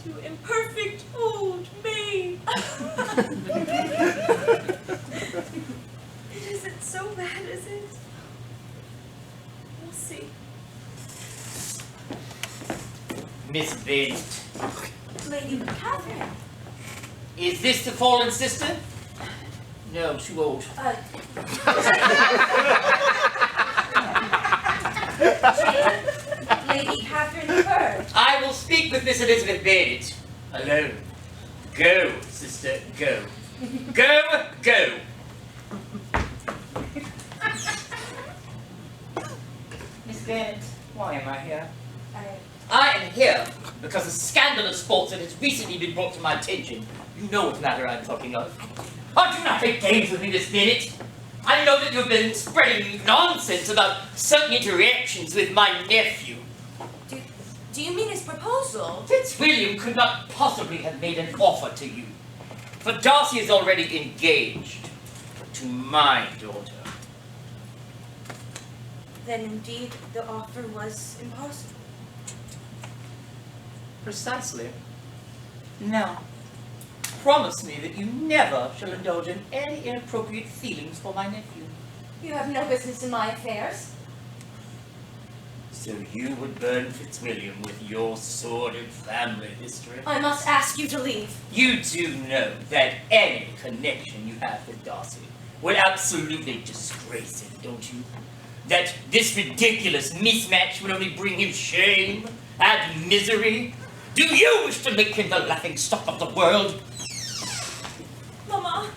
to imperfect old maid. It isn't so bad, is it? We'll see. Miss Bennet. Lady Catherine. Is this the fallen sister? No, too old. Lady Catherine the Bird. I will speak with Miss Elizabeth Bennet. Alone. Go, sister, go. Go, go. Miss Bennet, why am I here? I am here because a scandalous fault that has recently been brought to my attention. You know what matter I'm talking of. Oh, do not take games with me, Miss Bennet. I know that you've been spreading nonsense about certain interactions with my nephew. Do you mean his proposal? Fitzwilliam could not possibly have made an offer to you, for Darcy is already engaged to my daughter. Then indeed the offer was impossible. Precisely. Now, promise me that you never shall indulge in any inappropriate feelings for my nephew. You have no business in my affairs. So you would burn Fitzwilliam with your sordid family history? I must ask you to leave. You do know that any connection you have with Darcy would absolutely disgrace him, don't you? That this ridiculous mismatch would only bring him shame and misery? Do you wish to make him the laughingstock of the world? Mama,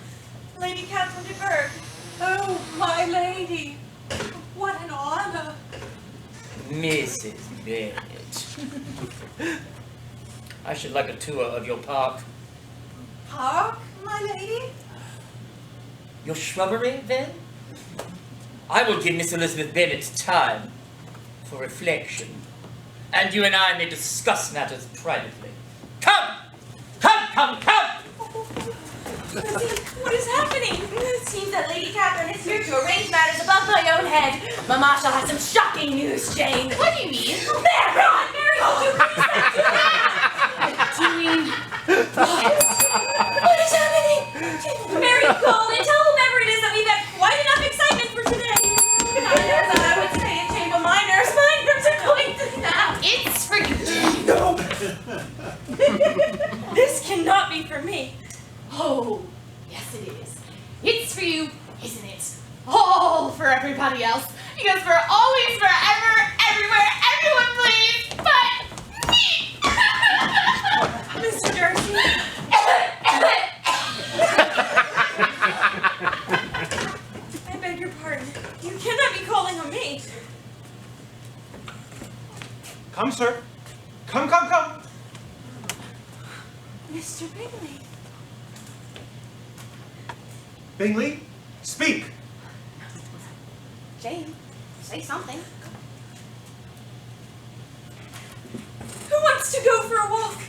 Lady Catherine de Bourgh. Oh, my lady. What an honor. Mrs. Bennet. I should like a tour of your park. Park, my lady? Your shrubbery, then? I will give Miss Elizabeth Bennet time for reflection, and you and I may discuss matters privately. Come! Come, come, come! What is happening? It seems that Lady Catherine is here to arrange matters above my own head. Mama shall have some shocking news, Jane. What do you mean? Mary! Mary, oh, you please do that! Do you mean... What is happening? Mary, call and tell whomever it is that we've had quite enough excitement for today. I never thought I would stay at Jane, but my nerves are going to snap. It's for you. No! This cannot be for me. Oh, yes it is. It's for you, isn't it? All for everybody else. Because we're always, forever, everywhere, everyone please, but me! Mr. Darcy. I beg your pardon. You cannot be calling on me. Come, sir. Come, come, come. Mr. Bingley. Bingley, speak. Jane, say something. Who wants to go for a walk?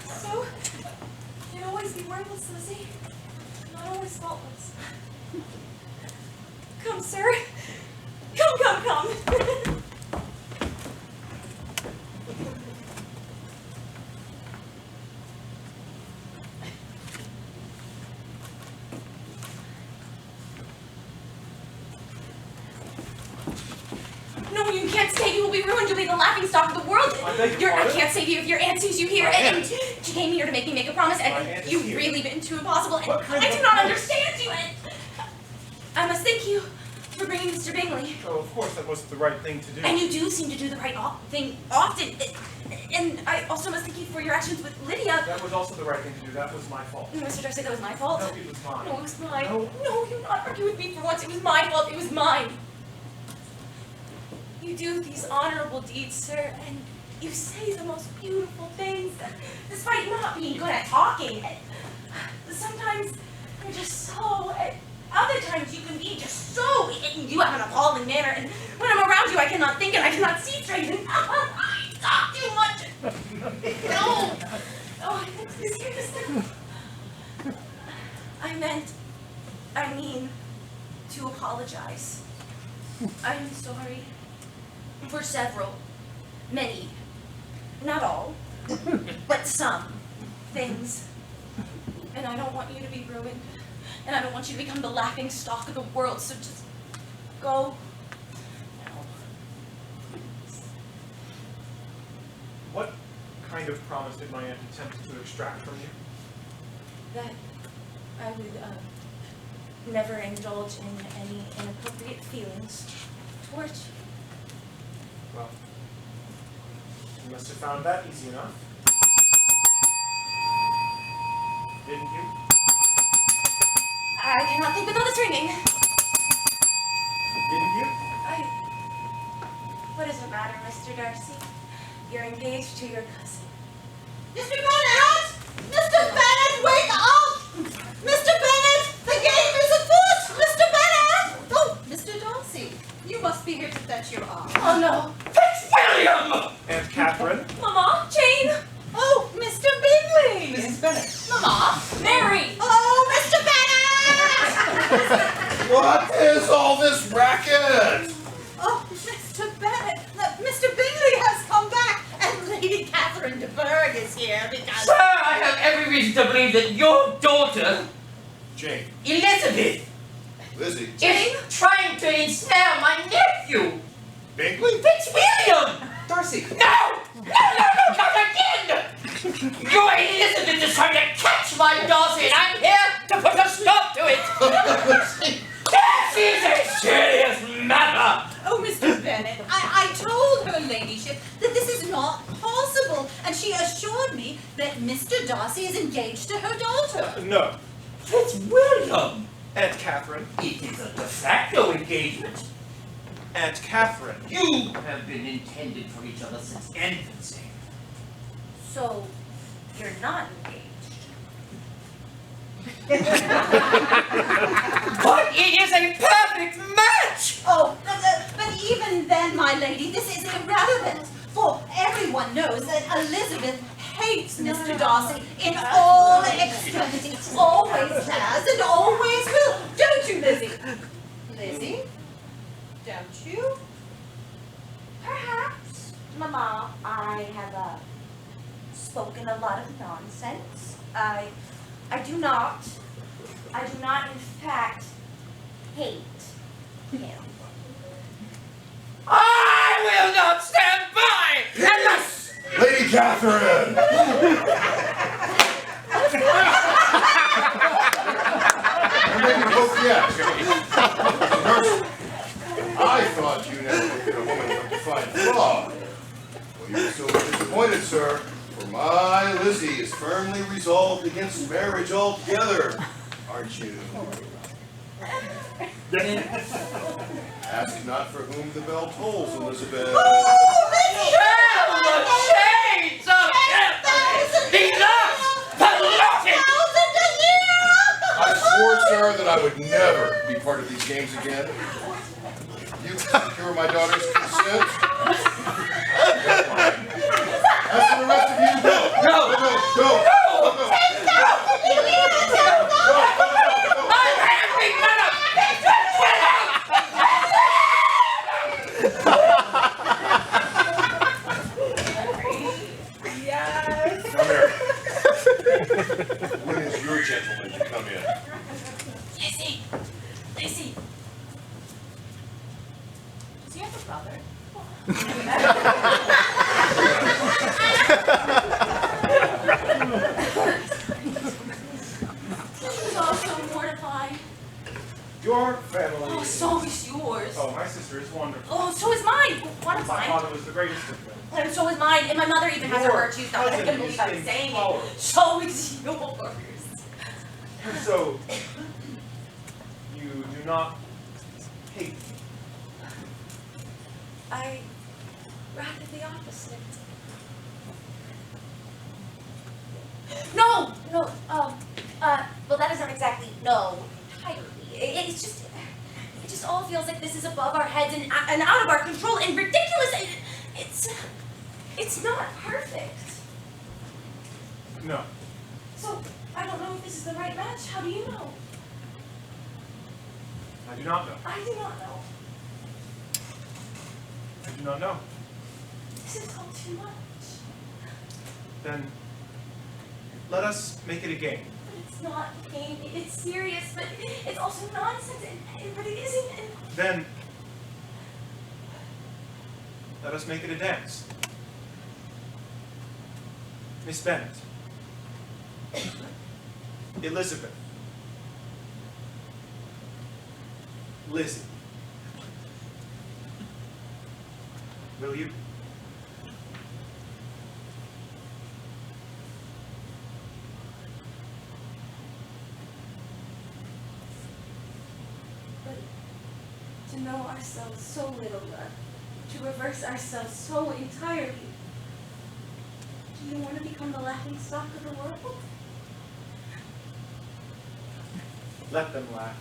So, can't always be worthless, Lizzie. Not always faultless. Come, sir. Come, come, come. No, you can't stay. You will be ruined. You'll be the laughingstock of the world. I can't save you if your aunt sees you here. And she came here to make me make a promise, and you've really been too impossible. And I do not understand you. And I must thank you for bringing Mr. Bingley. Oh, of course, that wasn't the right thing to do. And you do seem to do the right thing often. And I also must thank you for your actions with Lydia. That was also the right thing to do. That was my fault. Mr. Darcy, that was my fault. No, it was mine. No, it was mine. No. No, you not argue with me for once. It was my fault. It was mine. You do these honorable deeds, sir, and you say the most beautiful things, despite not being good at talking. Sometimes you're just so... Other times you can be just so... You have an appalling manner, and when I'm around you, I cannot think and I cannot see straight, and I talk too much. No. Oh, seriously. I mean, to apologize. I'm sorry. for several, many, not all, but some things. And I don't want you to be ruined. And I don't want you to become the laughing stock of the world, so just go now. What kind of promise did my aunt attempt to extract from you? That I would never indulge in any inappropriate feelings towards you. Well, you must have found that easy enough. Didn't you? I cannot think without this ringing. Didn't you? What does it matter, Mr. Darcy? You're engaged to your cousin. Mr. Bennet! Mr. Bennet, wake up! Mr. Bennet, the game is afoot! Mr. Bennet! Oh, Mr. Darcy, you must be here to fetch your aunt. Oh no. Fitzwilliam! Aunt Catherine? Mama, Jane! Oh, Mr. Bingley! Mrs. Bennet. Mama! Mary! Oh, Mr. Bennet! What is all this racket? Oh, Mr. Bennet, Mr. Bingley has come back, and Lady Catherine de Bourgh is here because... Sir, I have every reason to believe that your daughter, Jane, Elizabeth, Lizzie, is trying to ensnare my nephew, Bingley? Fitzwilliam! Darcy! No! Not again! Your Elizabeth is trying to catch my Darcy, and I'm here to put a stop to it! This is a serious matter! Oh, Mr. Bennet, I told her ladyship that this is not possible, and she assured me that Mr. Darcy is engaged to her daughter. No. Fitzwilliam! Aunt Catherine? It is a de facto engagement. Aunt Catherine. You have been intended for each other since infancy. So, you're not engaged. But it is a perfect match! Oh, but even then, my lady, this is irrelevant, for everyone knows that Elizabeth hates Mr. Darcy in all extremity, always has and always will. Don't you, Lizzie? Lizzie? Don't you? Perhaps, Mama, I have spoken a lot of nonsense. I do not, in fact, hate him. I will not stand by unless... Lady Catherine! Or maybe both yet. Darcy, I thought you never looked at a woman with defiant flaw. Well, you're so disappointed, sir, for my Lizzie is firmly resolved against marriage altogether. Aren't you? Ask not for whom the bell tolls, Elizabeth. Tell the shades of death! The last polluted! I swore, sir, that I would never be part of these games again. You secure my daughter's consent? As for the rest of you, go! No! Go! Go! I'm having none of Come here. When is your gentleman to come in? Lizzie! Lizzie! Does he have a brother? She's all so mortified. Your family. Oh, so is yours. Oh, my sister is wonderful. Oh, so is mine. One of My mine. father was the greatest of them. And so is mine. And my mother even has her Your virtues. Not that I cousin can is believe I'm in saying power. it. So is yours. So, you do not hate me. I rather the opposite. No, well that isn't exactly no entirely. It just all feels like this is above our heads and out of our control and ridiculous. It's not perfect. No. So I don't know if this is the right match. How do you know? I do not know. I do not know. I do not know. This is all too much. Then let us make it a game. But it's not a game. It's serious, but it's also nonsense, but it isn't. Then let us make it a dance. Miss Bennet. Elizabeth. Lizzie. Will you? But to know ourselves so little, to reverse ourselves so entirely, do you want to become the laughing stock of the world? Let them laugh.